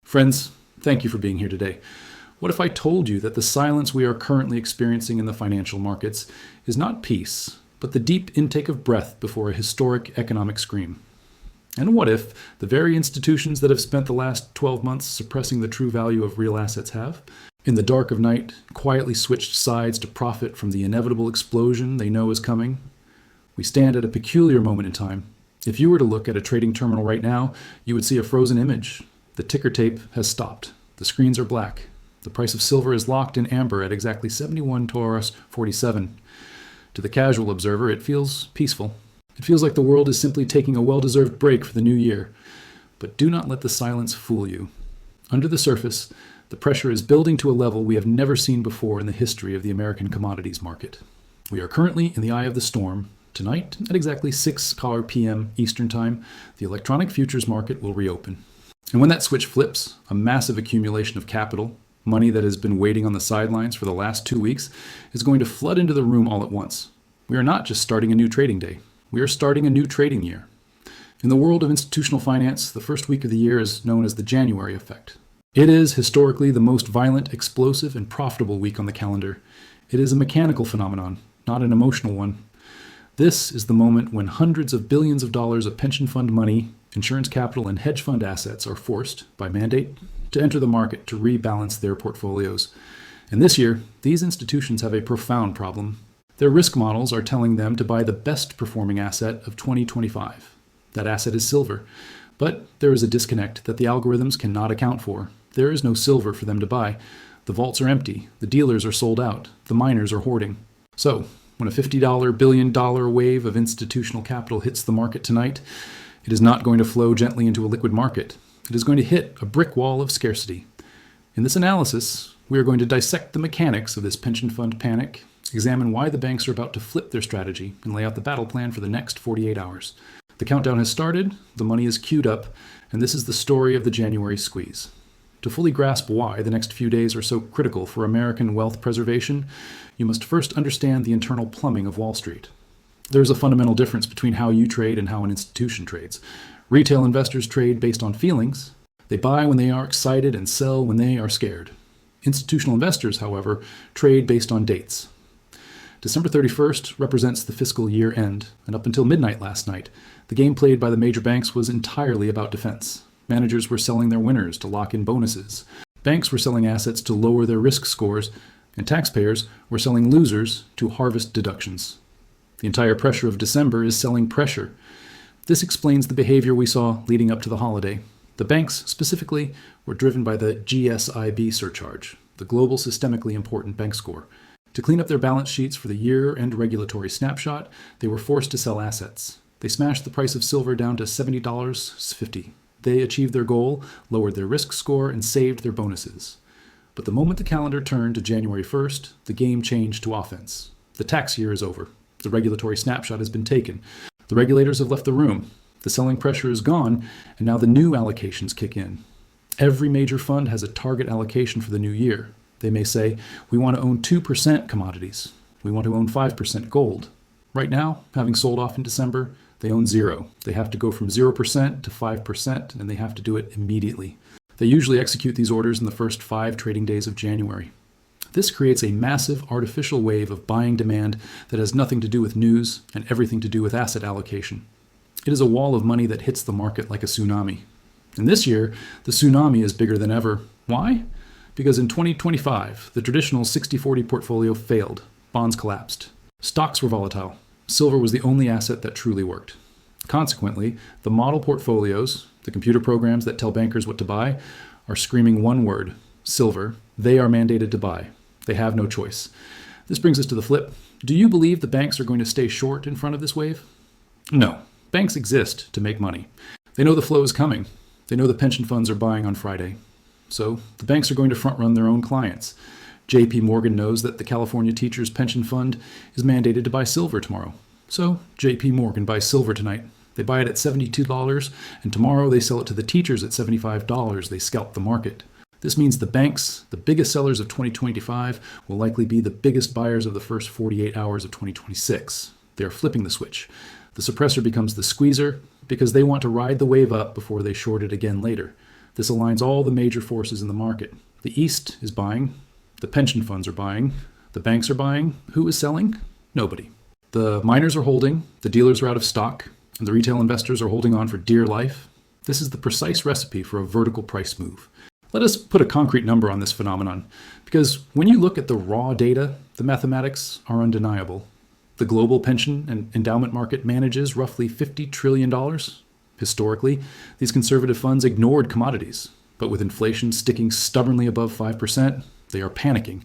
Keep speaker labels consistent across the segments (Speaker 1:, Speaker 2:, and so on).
Speaker 1: Friends, thank you for being here today. What if I told you that the silence we are currently experiencing in the financial markets is not peace, but the deep intake of breath before a historic economic scream? And what if the very institutions that have spent the last 12 months suppressing the true value of real assets have, in the dark of night, quietly switched sides to profit from the inevitable explosion they know is coming? We stand at a peculiar moment in time. If you were to look at a trading terminal right now, you would see a frozen image. The ticker tape has stopped. The screens are black. The price of silver is locked in amber at exactly 71 Taurus 47. To the casual observer, it feels peaceful. It feels like the world is simply taking a well-deserved break for the new year. But do not let the silence fool you. Under the surface, the pressure is building to a level we have never seen before in the history of the American commodities market. We are currently in the eye of the storm. Tonight, at exactly 6 p.m. Eastern Time, the electronic futures market will reopen. And when that switch flips, a massive accumulation of capital, money that has been waiting on the sidelines for the last 2 weeks, is going to flood into the room all at once. We are not just starting a new trading day. We are starting a new trading year. In the world of institutional finance, the first week of the year is known as the January effect. It is historically the most violent, explosive, and profitable week on the calendar. It is a mechanical phenomenon, not an emotional one. This is the moment when hundreds of billions of dollars of pension fund money, insurance capital, and hedge fund assets are forced, by mandate, to enter the market to rebalance their portfolios. And this year, these institutions have a profound problem. Their risk models are telling them to buy the best performing asset of 2025. That asset is silver. But there is a disconnect that the algorithms cannot account for. There is no silver for them to buy. The vaults are empty. The dealers are sold out. The miners are hoarding. So, when a $50 billion wave of institutional capital hits the market tonight, it is not going to flow gently into a liquid market. It is going to hit a brick wall of scarcity. In this analysis, we are going to dissect the mechanics of this pension fund panic, examine why the banks are about to flip their strategy, and lay out the battle plan for the next 48 hours. The countdown has started, the money is queued up, and this is the story of the January squeeze. To fully grasp why the next few days are so critical for American wealth preservation, you must first understand the internal plumbing of Wall Street. There is a fundamental difference between how you trade and how an institution trades. Retail investors trade based on feelings. They buy when they are excited and sell when they are scared. Institutional investors, however, trade based on dates. December 31st represents the fiscal year end, and up until midnight last night, the game played by the major banks was entirely about defense. Managers were selling their winners to lock in bonuses. Banks were selling assets to lower their risk scores, and taxpayers were selling losers to harvest deductions. The entire pressure of December is selling pressure. This explains the behavior we saw leading up to the holiday. The banks, specifically, were driven by the GSIB surcharge, the Global Systemically Important Bank Score. To clean up their balance sheets for the year-end regulatory snapshot, they were forced to sell assets. They smashed the price of silver down to $70.50. They achieved their goal, lowered their risk score, and saved their bonuses. But the moment the calendar turned to January 1st, the game changed to offense. The tax year is over. The regulatory snapshot has been taken. The regulators have left the room. The selling pressure is gone, and now the new allocations kick in. Every major fund has a target allocation for the new year. They may say, we want to own 2% commodities. We want to own 5% gold. Right now, having sold off in December, they own 0. They have to go from 0% to 5%, and they have to do it immediately. They usually execute these orders in the first 5 trading days of January. This creates a massive artificial wave of buying demand that has nothing to do with news and everything to do with asset allocation. It is a wall of money that hits the market like a tsunami. And this year, the tsunami is bigger than ever. Why? Because in 2025, the traditional 60-40 portfolio failed. Bonds collapsed. Stocks were volatile. Silver was the only asset that truly worked. Consequently, the model portfolios, the computer programs that tell bankers what to buy, are screaming one word: silver. They are mandated to buy. They have no choice. This brings us to the flip. Do you believe the banks are going to stay short in front of this wave? No. Banks exist to make money. They know the flow is coming. They know the pension funds are buying on Friday. So the banks are going to front-run their own clients. JP Morgan knows that the California Teachers Pension Fund is mandated to buy silver tomorrow. So JP Morgan buys silver tonight. They buy it at $72, and tomorrow they sell it to the teachers at $75. They scalp the market. This means the banks, the biggest sellers of 2025, will likely be the biggest buyers of the first 48 hours of 2026. They are flipping the switch. The suppressor becomes the squeezer because they want to ride the wave up before they short it again later. This aligns all the major forces in the market. The East is buying, the pension funds are buying, the banks are buying. Who is selling? Nobody. The miners are holding, the dealers are out of stock, and the retail investors are holding on for dear life. This is the precise recipe for a vertical price move. Let us put a concrete number on this phenomenon, because when you look at the raw data, the mathematics are undeniable. The global pension and endowment market manages roughly $50 trillion. Historically, these conservative funds ignored commodities, but with inflation sticking stubbornly above 5%, they are panicking.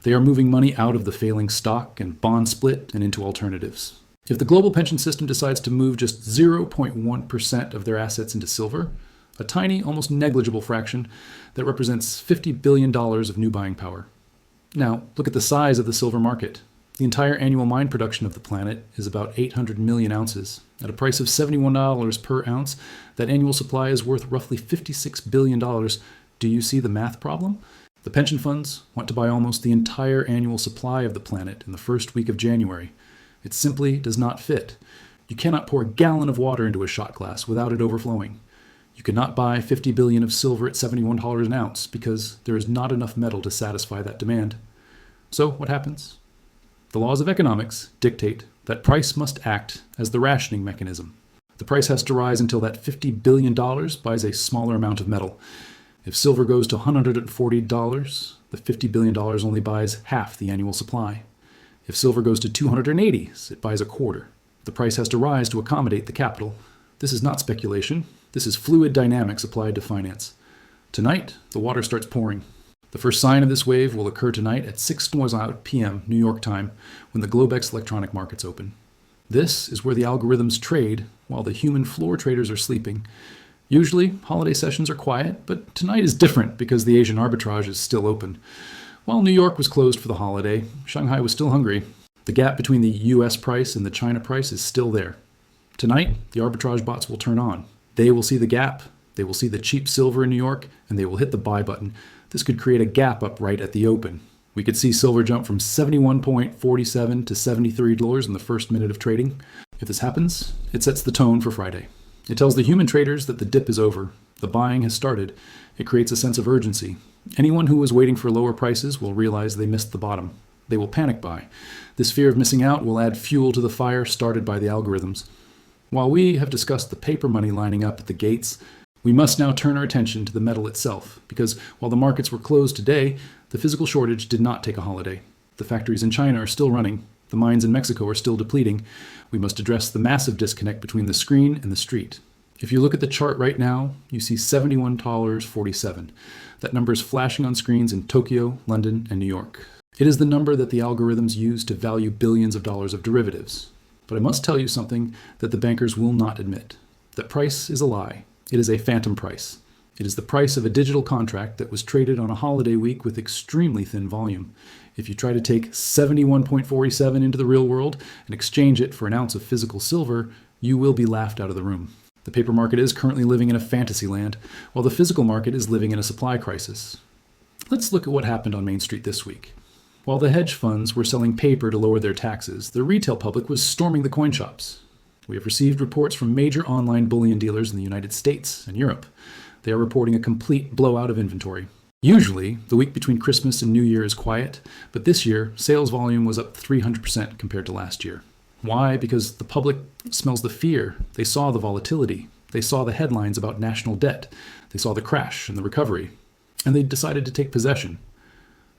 Speaker 1: They are moving money out of the failing stock and bond split and into alternatives. If the global pension system decides to move just 0.1% of their assets into silver, a tiny, almost negligible fraction that represents $50 billion of new buying power. Now, look at the size of the silver market. The entire annual mine production of the planet is about 800 million ounces. At a price of $71 per ounce, that annual supply is worth roughly $56 billion. Do you see the math problem? The pension funds want to buy almost the entire annual supply of the planet in the first week of January. It simply does not fit. You cannot pour a gallon of water into a shot glass without it overflowing. You cannot buy 50 billion of silver at $71 an ounce because there is not enough metal to satisfy that demand. So what happens? The laws of economics dictate that price must act as the rationing mechanism. The price has to rise until that $50 billion buys a smaller amount of metal. If silver goes to $140, the $50 billion only buys half the annual supply. If silver goes to $280, it buys a quarter. The price has to rise to accommodate the capital. This is not speculation. This is fluid dynamics applied to finance. Tonight, the water starts pouring. The first sign of this wave will occur tonight at 6:00 p.m. New York time when the Globex electronic markets open. This is where the algorithms trade while the human floor traders are sleeping. Usually, holiday sessions are quiet, but tonight is different because the Asian arbitrage is still open. While New York was closed for the holiday, Shanghai was still hungry. The gap between the US price and the China price is still there. Tonight, the arbitrage bots will turn on. They will see the gap, they will see the cheap silver in New York, and they will hit the buy button. This could create a gap up right at the open. We could see silver jump from $71.47 to $73 in the first minute of trading. If this happens, it sets the tone for Friday. It tells the human traders that the dip is over. The buying has started. It creates a sense of urgency. Anyone who was waiting for lower prices will realize they missed the bottom. They will panic buy. This fear of missing out will add fuel to the fire started by the algorithms. While we have discussed the paper money lining up at the gates, we must now turn our attention to the metal itself, because while the markets were closed today, the physical shortage did not take a holiday. The factories in China are still running. The mines in Mexico are still depleting. We must address the massive disconnect between the screen and the street. If you look at the chart right now, you see $71.47. That number is flashing on screens in Tokyo, London, and New York. It is the number that the algorithms use to value billions of dollars of derivatives. But I must tell you something that the bankers will not admit. That price is a lie. It is a phantom price. It is the price of a digital contract that was traded on a holiday week with extremely thin volume. If you try to take 71.47 into the real world and exchange it for an ounce of physical silver, you will be laughed out of the room. The paper market is currently living in a fantasy land, while the physical market is living in a supply crisis. Let's look at what happened on Main Street this week. While the hedge funds were selling paper to lower their taxes, the retail public was storming the coin shops. We have received reports from major online bullion dealers in the United States and Europe. They are reporting a complete blowout of inventory. Usually, the week between Christmas and New Year is quiet, but this year, sales volume was up 300% compared to last year. Why? Because the public smells the fear. They saw the volatility. They saw the headlines about national debt. They saw the crash and the recovery. And they decided to take possession.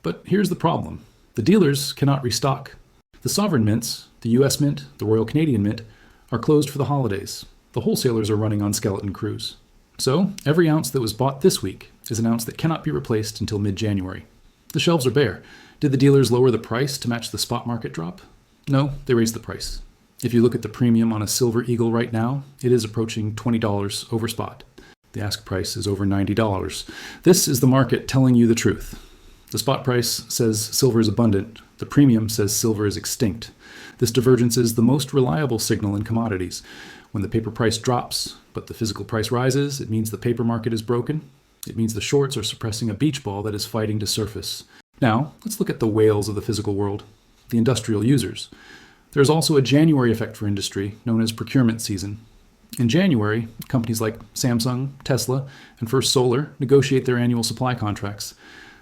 Speaker 1: But here's the problem. The dealers cannot restock. The sovereign mints, the US Mint, the Royal Canadian Mint, are closed for the holidays. The wholesalers are running on skeleton crews. So, every ounce that was bought this week is an ounce that cannot be replaced until mid-January. The shelves are bare. Did the dealers lower the price to match the spot market drop? No, they raised the price. If you look at the premium on a Silver Eagle right now, it is approaching $20 over spot. The ask price is over $90. This is the market telling you the truth. The spot price says silver is abundant. The premium says silver is extinct. This divergence is the most reliable signal in commodities. When the paper price drops, but the physical price rises, it means the paper market is broken. It means the shorts are suppressing a beach ball that is fighting to surface. Now, let's look at the whales of the physical world, the industrial users. There is also a January effect for industry, known as procurement season. In January, companies like Samsung, Tesla, and First Solar negotiate their annual supply contracts.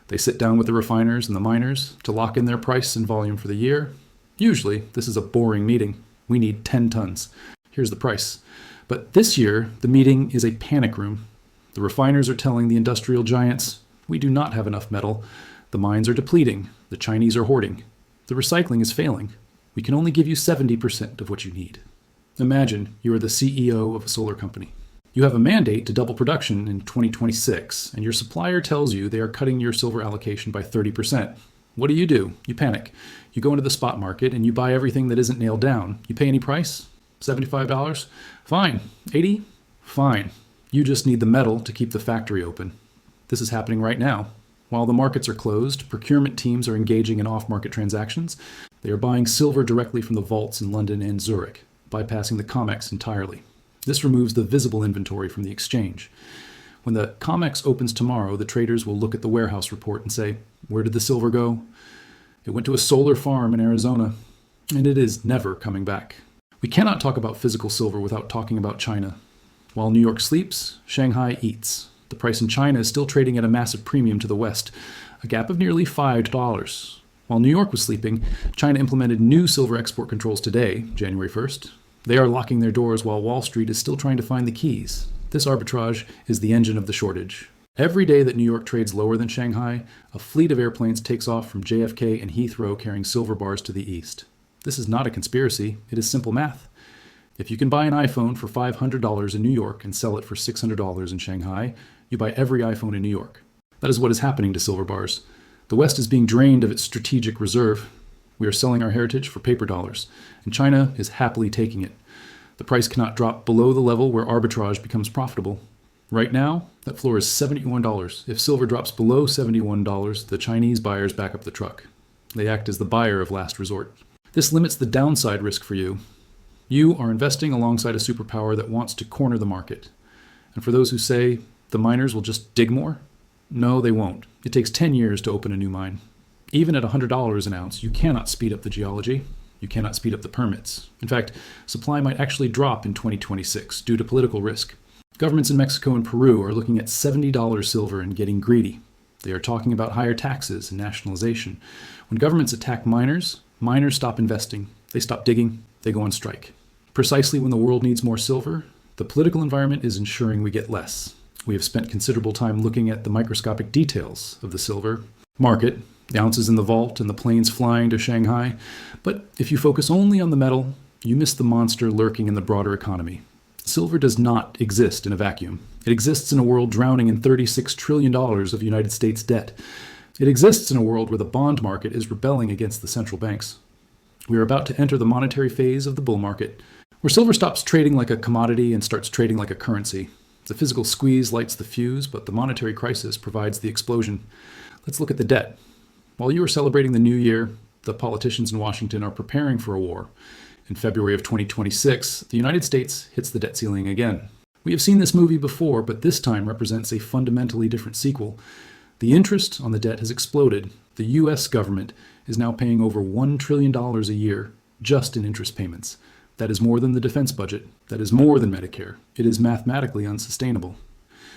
Speaker 1: They sit down with the refiners and the miners to lock in their price and volume for the year. Usually, this is a boring meeting. We need 10 tons. Here's the price. But this year, the meeting is a panic room. The refiners are telling the industrial giants, we do not have enough metal. The mines are depleting. The Chinese are hoarding. The recycling is failing. We can only give you 70% of what you need. Imagine you are the CEO of a solar company. You have a mandate to double production in 2026, and your supplier tells you they are cutting your silver allocation by 30%. What do? You panic. You go into the spot market and you buy everything that isn't nailed down. You pay any price? $75? Fine. 80? Fine. You just need the metal to keep the factory open. This is happening right now. While the markets are closed, procurement teams are engaging in off-market transactions. They are buying silver directly from the vaults in London and Zurich, bypassing the COMEX entirely. This removes the visible inventory from the exchange. When the COMEX opens tomorrow, the traders will look at the warehouse report and say, where did the silver go? It went to a solar farm in Arizona, and it is never coming back. We cannot talk about physical silver without talking about China. While New York sleeps, Shanghai eats. The price in China is still trading at a massive premium to the West, a gap of nearly $5. While New York was sleeping, China implemented new silver export controls today, January 1st. They are locking their doors while Wall Street is still trying to find the keys. This arbitrage is the engine of the shortage. Every day that New York trades lower than Shanghai, a fleet of airplanes takes off from JFK and Heathrow carrying silver bars to the east. This is not a conspiracy, it is simple math. If you can buy an iPhone for $500 in New York and sell it for $600 in Shanghai, you buy every iPhone in New York. That is what is happening to silver bars. The West is being drained of its strategic reserve. We are selling our heritage for paper dollars, and China is happily taking it. The price cannot drop below the level where arbitrage becomes profitable. Right now, that floor is $71. If silver drops below $71, the Chinese buyers back up the truck. They act as the buyer of last resort. This limits the downside risk for you. You are investing alongside a superpower that wants to corner the market. And for those who say the miners will just dig more, no, they won't. It takes 10 years to open a new mine. Even at $100 an ounce, you cannot speed up the geology. You cannot speed up the permits. In fact, supply might actually drop in 2026 due to political risk. Governments in Mexico and Peru are looking at $70 silver and getting greedy. They are talking about higher taxes and nationalization. When governments attack miners, miners stop investing. They stop digging. They go on strike. Precisely when the world needs more silver, the political environment is ensuring we get less. We have spent considerable time looking at the microscopic details of the silver market, the ounces in the vault and the planes flying to Shanghai. But if you focus only on the metal, you miss the monster lurking in the broader economy. Silver does not exist in a vacuum. It exists in a world drowning in $36 trillion of United States debt. It exists in a world where the bond market is rebelling against the central banks. We are about to enter the monetary phase of the bull market, where silver stops trading like a commodity and starts trading like a currency. The physical squeeze lights the fuse, but the monetary crisis provides the explosion. Let's look at the debt. While you are celebrating the new year, the politicians in Washington are preparing for a war. In February of 2026, the United States hits the debt ceiling again. We have seen this movie before, but this time represents a fundamentally different sequel. The interest on the debt has exploded. The U.S. government is now paying over $1 trillion a year just in interest payments. That is more than the defense budget. That is more than Medicare. It is mathematically unsustainable.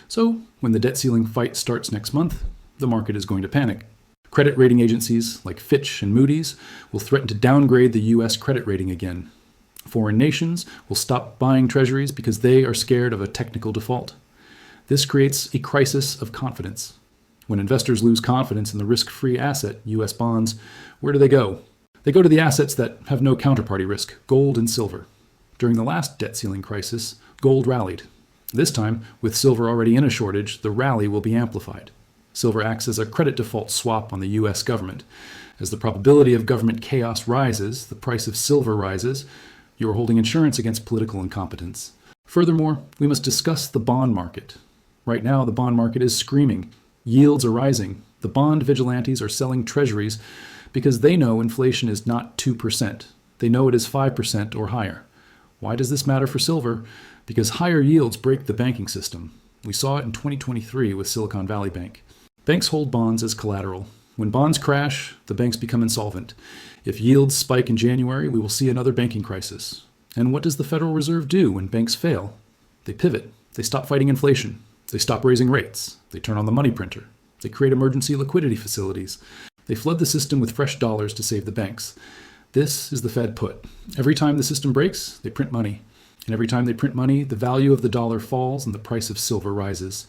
Speaker 1: So, when the debt ceiling fight starts next month, the market is going to panic. Credit rating agencies like Fitch and Moody's will threaten to downgrade the U.S. credit rating again. Foreign nations will stop buying treasuries because they are scared of a technical default. This creates a crisis of confidence. When investors lose confidence in the risk-free asset, U.S. bonds, where do they go? They go to the assets that have no counterparty risk, gold and silver. During the last debt ceiling crisis, gold rallied. This time, with silver already in a shortage, the rally will be amplified. Silver acts as a credit default swap on the U.S. government. As the probability of government chaos rises, the price of silver rises. You are holding insurance against political incompetence. Furthermore, we must discuss the bond market. Right now, the bond market is screaming. Yields are rising. The bond vigilantes are selling treasuries because they know inflation is not 2%. They know it is 5% or higher. Why does this matter for silver? Because higher yields break the banking system. We saw it in 2023 with Silicon Valley Bank. Banks hold bonds as collateral. When bonds crash, the banks become insolvent. If yields spike in January, we will see another banking crisis. And what does the Federal Reserve do when banks fail? They pivot. They stop fighting inflation. They stop raising rates. They turn on the money printer. They create emergency liquidity facilities. They flood the system with fresh dollars to save the banks. This is the Fed put. Every time the system breaks, they print money. And every time they print money, the value of the dollar falls and the price of silver rises.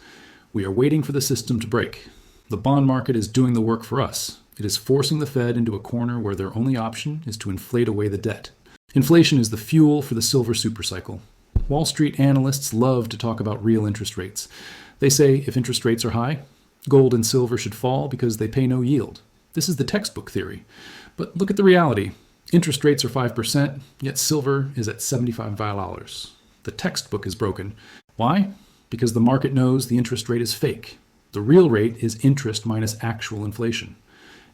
Speaker 1: We are waiting for the system to break. The bond market is doing the work for us. It is forcing the Fed into a corner where their only option is to inflate away the debt. Inflation is the fuel for the silver supercycle. Wall Street analysts love to talk about real interest rates. They say if interest rates are high, gold and silver should fall because they pay no yield. This is the textbook theory. But look at the reality. Interest rates are 5%, yet silver is at $75. The textbook is broken. Why? Because the market knows the interest rate is fake. The real rate is interest minus actual inflation.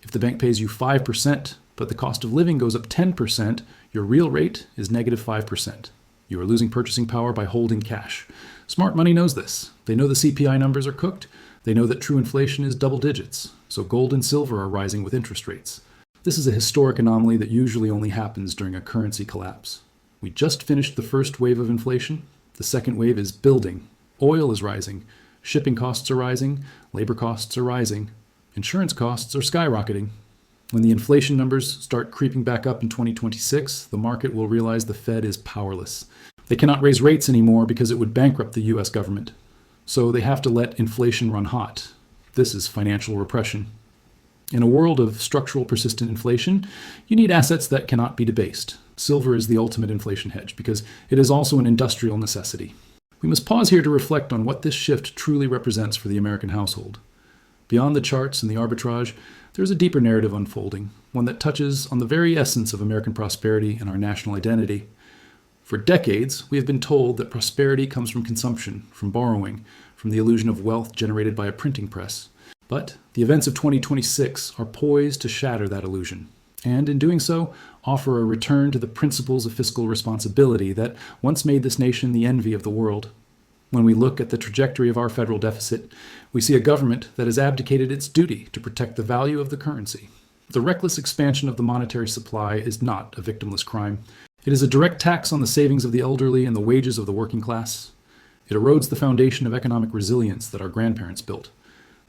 Speaker 1: If the bank pays you 5%, but the cost of living goes up 10%, your real rate is negative 5%. You are losing purchasing power by holding cash. Smart money knows this. They know the CPI numbers are cooked. They know that true inflation is double digits. So gold and silver are rising with interest rates. This is a historic anomaly that usually only happens during a currency collapse. We just finished the first wave of inflation. The second wave is building. Oil is rising. Shipping costs are rising. Labor costs are rising. Insurance costs are skyrocketing. When the inflation numbers start creeping back up in 2026, the market will realize the Fed is powerless. They cannot raise rates anymore because it would bankrupt the US government. So they have to let inflation run hot. This is financial repression. In a world of structural persistent inflation, you need assets that cannot be debased. Silver is the ultimate inflation hedge because it is also an industrial necessity. We must pause here to reflect on what this shift truly represents for the American household. Beyond the charts and the arbitrage, there is a deeper narrative unfolding, one that touches on the very essence of American prosperity and our national identity. For decades, we have been told that prosperity comes from consumption, from borrowing, from the illusion of wealth generated by a printing press. But the events of 2026 are poised to shatter that illusion, and in doing so, offer a return to the principles of fiscal responsibility that once made this nation the envy of the world. When we look at the trajectory of our federal deficit, we see a government that has abdicated its duty to protect the value of the currency. The reckless expansion of the monetary supply is not a victimless crime. It is a direct tax on the savings of the elderly and the wages of the working class. It erodes the foundation of economic resilience that our grandparents built.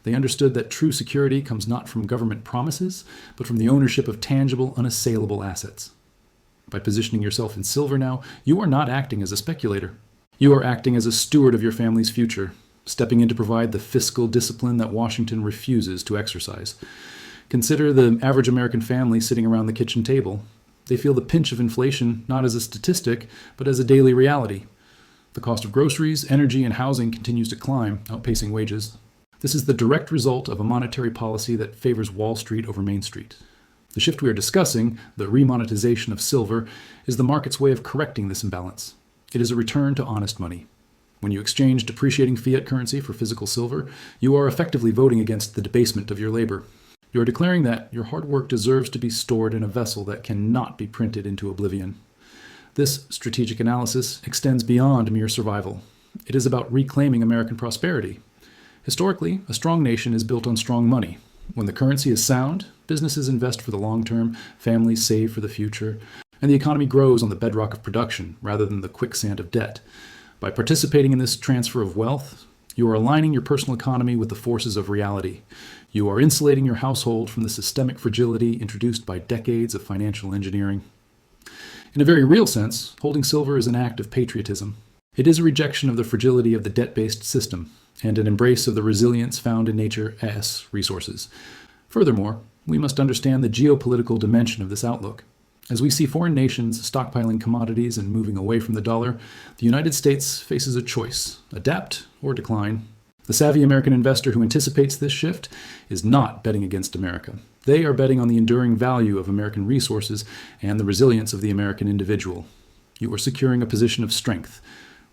Speaker 1: They understood that true security comes not from government promises, but from the ownership of tangible, unassailable assets. By positioning yourself in silver now, you are not acting as a speculator. You are acting as a steward of your family's future, stepping in to provide the fiscal discipline that Washington refuses to exercise. Consider the average American family sitting around the kitchen table. They feel the pinch of inflation not as a statistic, but as a daily reality. The cost of groceries, energy, and housing continues to climb, outpacing wages. This is the direct result of a monetary policy that favors Wall Street over Main Street. The shift we are discussing, the remonetization of silver, is the market's way of correcting this imbalance. It is a return to honest money. When you exchange depreciating fiat currency for physical silver, you are effectively voting against the debasement of your labor. You are declaring that your hard work deserves to be stored in a vessel that cannot be printed into oblivion. This strategic analysis extends beyond mere survival. It is about reclaiming American prosperity. Historically, a strong nation is built on strong money. When the currency is sound, businesses invest for the long term, families save for the future, and the economy grows on the bedrock of production rather than the quicksand of debt. By participating in this transfer of wealth, you are aligning your personal economy with the forces of reality. You are insulating your household from the systemic fragility introduced by decades of financial engineering. In a very real sense, holding silver is an act of patriotism. It is a rejection of the fragility of the debt-based system and an embrace of the resilience found in nature as resources. Furthermore, we must understand the geopolitical dimension of this outlook. As we see foreign nations stockpiling commodities and moving away from the dollar, the United States faces a choice: adapt or decline. The savvy American investor who anticipates this shift is not betting against America. They are betting on the enduring value of American resources and the resilience of the American individual. You are securing a position of strength.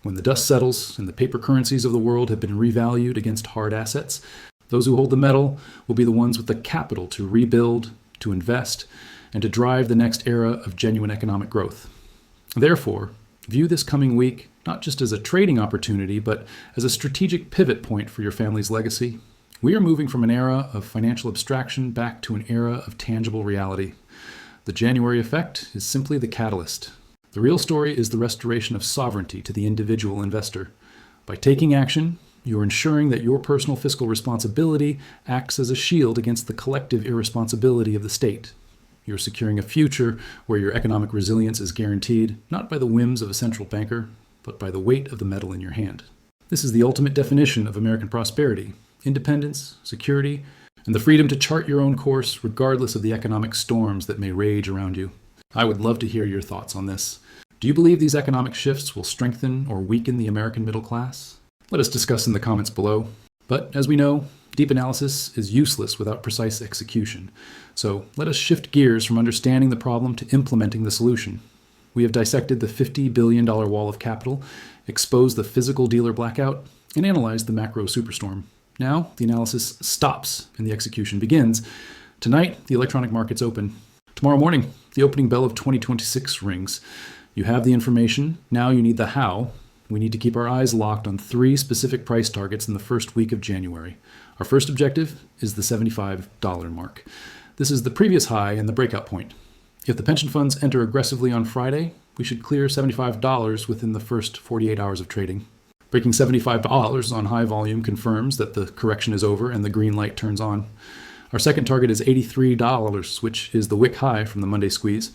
Speaker 1: When the dust settles and the paper currencies of the world have been revalued against hard assets, those who hold the metal will be the ones with the capital to rebuild, to invest, and to drive the next era of genuine economic growth. Therefore, view this coming week not just as a trading opportunity, but as a strategic pivot point for your family's legacy. We are moving from an era of financial abstraction back to an era of tangible reality. The January effect is simply the catalyst. The real story is the restoration of sovereignty to the individual investor. By taking action, you're ensuring that your personal fiscal responsibility acts as a shield against the collective irresponsibility of the state. You're securing a future where your economic resilience is guaranteed, not by the whims of a central banker, but by the weight of the metal in your hand. This is the ultimate definition of American prosperity: independence, security, and the freedom to chart your own course regardless of the economic storms that may rage around you. I would love to hear your thoughts on this. Do you believe these economic shifts will strengthen or weaken the American middle class? Let us discuss in the comments below. But as we know, deep analysis is useless without precise execution. So let us shift gears from understanding the problem to implementing the solution. We have dissected the $50 billion wall of capital, exposed the physical dealer blackout, and analyzed the macro superstorm. Now the analysis stops and the execution begins. Tonight, the electronic markets open. Tomorrow morning, the opening bell of 2026 rings. You have the information. Now you need the how. We need to keep our eyes locked on 3 specific price targets in the first week of January. Our first objective is the $75 mark. This is the previous high and the breakout point. If the pension funds enter aggressively on Friday, we should clear $75 within the first 48 hours of trading. Breaking $75 on high volume confirms that the correction is over and the green light turns on. Our second target is $83, which is the wick high from the Monday squeeze.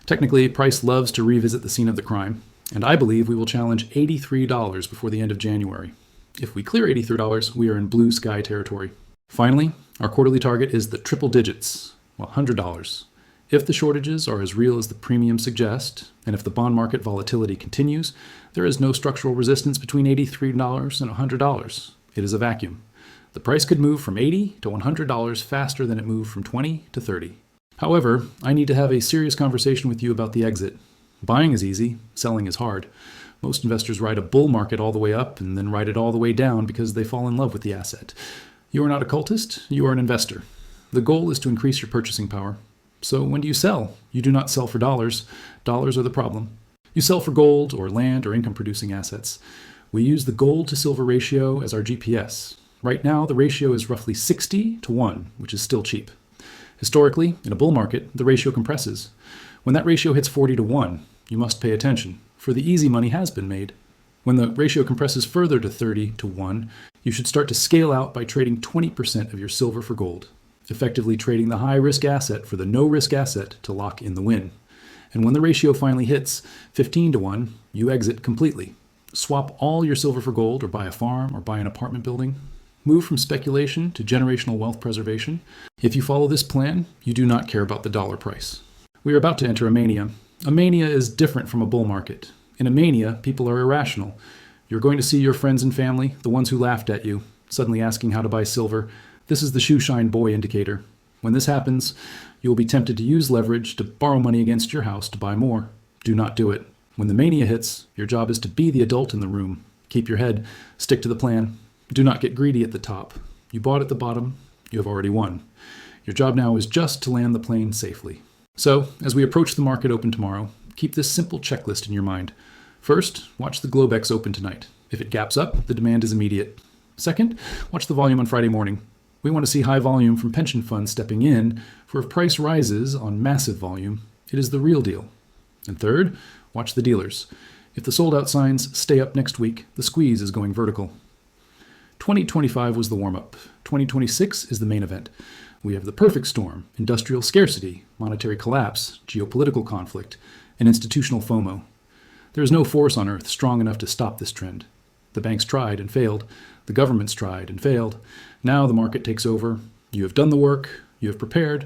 Speaker 1: Technically, price loves to revisit the scene of the crime, and I believe we will challenge $83 before the end of January. If we clear $83, we are in blue sky territory. Finally, our quarterly target is the triple digits, $100. If the shortages are as real as the premiums suggest, and if the bond market volatility continues, there is no structural resistance between $83 and $100. It is a vacuum. The price could move from $80 to $100 faster than it moved from $20 to $30. However, I need to have a serious conversation with you about the exit. Buying is easy, selling is hard. Most investors ride a bull market all the way up and then ride it all the way down because they fall in love with the asset. You are not a cultist, you are an investor. The goal is to increase your purchasing power. So when do you sell? You do not sell for dollars. Dollars are the problem. You sell for gold or land or income-producing assets. We use the gold to silver ratio as our GPS. Right now, the ratio is roughly 60 to 1, which is still cheap. Historically, in a bull market, the ratio compresses. When that ratio hits 40 to 1, you must pay attention, for the easy money has been made. When the ratio compresses further to 30 to 1, you should start to scale out by trading 20% of your silver for gold, effectively trading the high-risk asset for the no-risk asset to lock in the win. And when the ratio finally hits 15 to 1, you exit completely. Swap all your silver for gold or buy a farm or buy an apartment building. Move from speculation to generational wealth preservation. If you follow this plan, you do not care about the dollar price. We are about to enter a mania. A mania is different from a bull market. In a mania, people are irrational. You're going to see your friends and family, the ones who laughed at you, suddenly asking how to buy silver. This is the shoe shine boy indicator. When this happens, you will be tempted to use leverage to borrow money against your house to buy more. Do not do it. When the mania hits, your job is to be the adult in the room. Keep your head. Stick to the plan. Do not get greedy at the top. You bought at the bottom. You have already won. Your job now is just to land the plane safely. So, as we approach the market open tomorrow, keep this simple checklist in your mind. First, watch the Globex open tonight. If it gaps up, the demand is immediate. Second, watch the volume on Friday morning. We want to see high volume from pension funds stepping in, for if price rises on massive volume, it is the real deal. And third, watch the dealers. If the sold-out signs stay up next week, the squeeze is going vertical. 2025 was the warm-up. 2026 is the main event. We have the perfect storm: industrial scarcity, monetary collapse, geopolitical conflict, and institutional FOMO. There is no force on earth strong enough to stop this trend. The banks tried and failed. The governments tried and failed. Now the market takes over. You have done the work. You have prepared.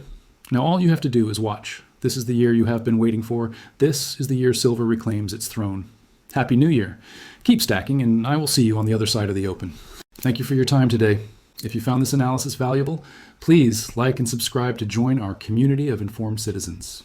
Speaker 1: Now all you have to do is watch. This is the year you have been waiting for. This is the year silver reclaims its throne. Happy New Year. Keep stacking, and I will see you on the other side of the open. Thank you for your time today. If you found this analysis valuable, please like and subscribe to join our community of informed citizens.